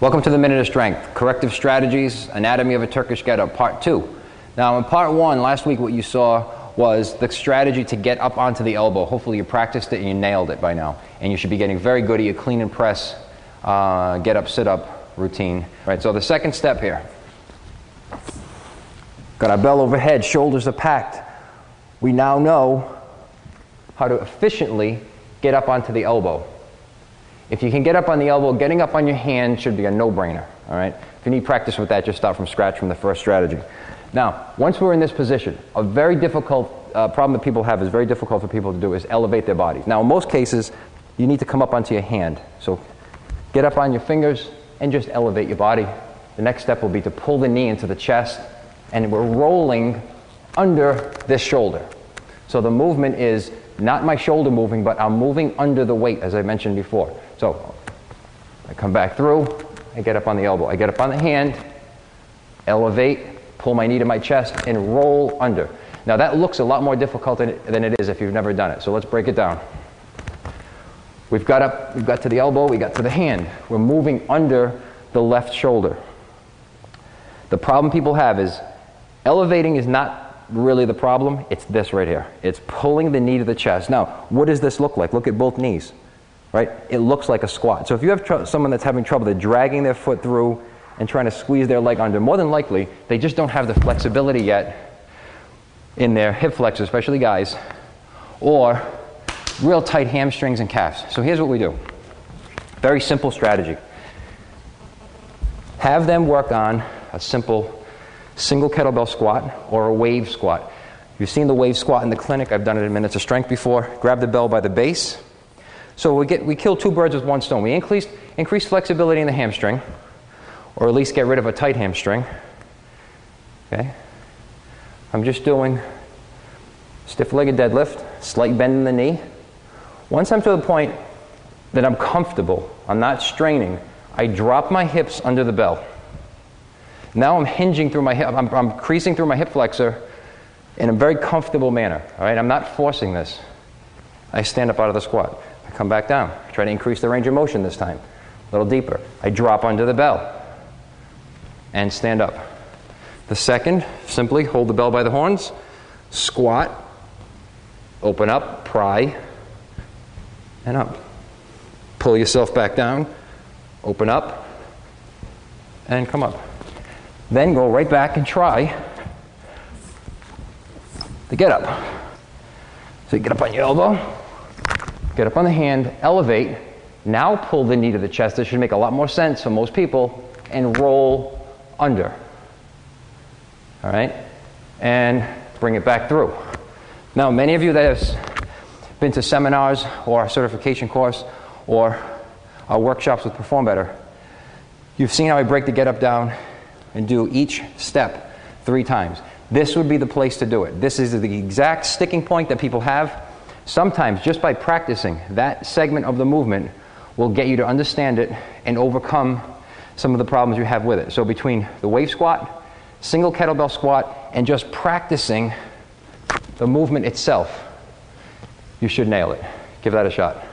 Welcome to the Minute of Strength, Corrective Strategies, Anatomy of a Turkish Get-Up, Part 2. Now in Part 1, last week what you saw was the strategy to get up onto the elbow. Hopefully you practiced it and you nailed it by now. And you should be getting very good at your clean and press, get-up, sit-up routine. Right, so the second step here. Got our bell overhead, shoulders are packed. We now know how to efficiently get up onto the elbow. If you can get up on the elbow, getting up on your hand should be a no-brainer, all right? If you need practice with that, just start from scratch from the first strategy. Now, once we're in this position, a very difficult problem that people have is very difficult for people to do is elevate their bodies. Now, in most cases, you need to come up onto your hand. So get up on your fingers and just elevate your body. The next step will be to pull the knee into the chest, and we're rolling under this shoulder. So the movement is not my shoulder moving, but I'm moving under the weight, as I mentioned before. So I come back through, I get up on the elbow. I get up on the hand, elevate, pull my knee to my chest, and roll under. Now that looks a lot more difficult than it is if you've never done it. So let's break it down. We've got to the elbow, we got to the hand. We're moving under the left shoulder. The problem people have is elevating is not really the problem, it's this right here. It's pulling the knee to the chest. Now, what does this look like? Look at both knees, right? It looks like a squat. So if you have someone that's having trouble, they're dragging their foot through and trying to squeeze their leg under, more than likely, they just don't have the flexibility yet in their hip flexors, especially guys, or real tight hamstrings and calves. So here's what we do. Very simple strategy. Have them work on a simple single kettlebell squat or a wave squat. You've seen the wave squat in the clinic. I've done it in Minutes of Strength before. Grab the bell by the base. So we kill two birds with one stone. We increase flexibility in the hamstring, or at least get rid of a tight hamstring. Okay? I'm just doing stiff-legged deadlift, slight bend in the knee. Once I'm to the point that I'm comfortable, I'm not straining, I drop my hips under the bell. Now I'm hinging through my hip, I'm creasing through my hip flexor in a very comfortable manner. All right, I'm not forcing this. I stand up out of the squat. I come back down. Try to increase the range of motion this time. A little deeper. I drop under the bell and stand up. The second, simply hold the bell by the horns, squat, open up, pry, and up. Pull yourself back down, open up, and come up. Then go right back and try the get up. So you get up on your elbow, get up on the hand, elevate, now pull the knee to the chest. This should make a lot more sense for most people, and roll under. All right? And bring it back through. Now, many of you that have been to seminars or a certification course or workshops with Perform Better, you've seen how I break the get up down and do each step 3 times. This would be the place to do it. This is the exact sticking point that people have. Sometimes, just by practicing that segment of the movement will get you to understand it and overcome some of the problems you have with it. So between the wave squat, single kettlebell squat, and just practicing the movement itself, you should nail it. Give that a shot.